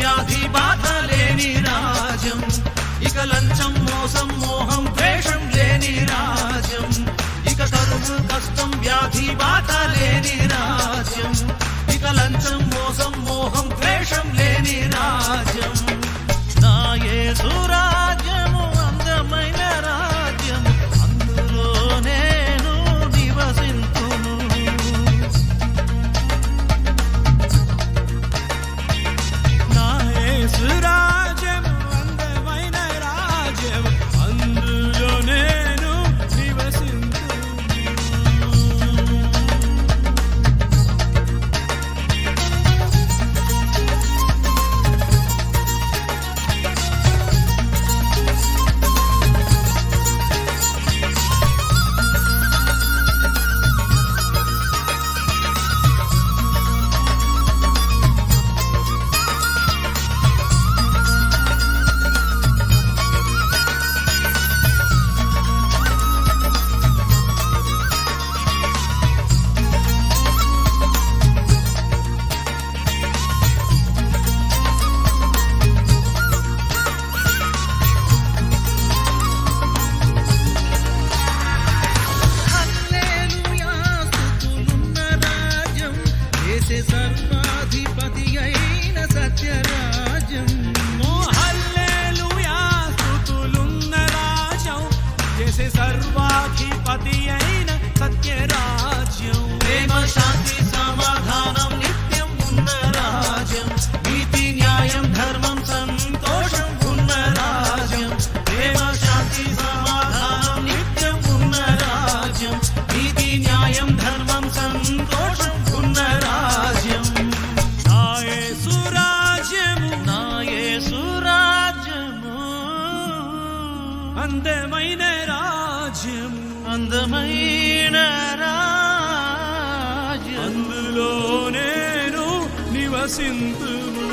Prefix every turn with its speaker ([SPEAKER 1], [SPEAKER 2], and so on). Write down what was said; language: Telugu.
[SPEAKER 1] వ్యాధి బాధ లేని రాజ్యం, ఇక లంచం మోసం మోహం ద్వేషం లేని రాజ్యం, ఇక కరువు కష్టం వ్యాధి బాధ లేని రాజ్యం, ఇక లంచం మోసం మోహం ద్వేషం లేని రాజ్యం. నా యేసు రాజ్యము అందమైన రాజ్యము, అందులో నేను నివసింతును.
[SPEAKER 2] నా యేసు రాజ్యము అందమైన రాజ్యము, అందులో నేను నివసింతును.
[SPEAKER 1] సర్వాధిపతి అయిన సత్యరాజ్యం,
[SPEAKER 2] ఓ హల్లెలూయా స్తుతులున్న రాజ్యం, యేసే సర్వాధిపతి అయిన సత్యరాజ్యం.
[SPEAKER 1] ప్రేమ శాంతి సమాధానం నిత్యం ఉన్న రాజ్యం, నీతి న్యాయం ధర్మం సంతోషం ఉన్న రాజ్యం, ప్రేమ శాంతి సమాధానం నిత్యం ఉన్న రాజ్యం, నీతి న్యాయం ధర్మం సంతోషం ఉన్న రాజ్యం.
[SPEAKER 2] నా యేసు రాజ్యము,
[SPEAKER 1] నా యేసు రాజ్యము
[SPEAKER 2] అందమైన రాజ్యము,
[SPEAKER 1] అందమైన రాజ్యం,
[SPEAKER 2] అందులో నేను నివసింతును.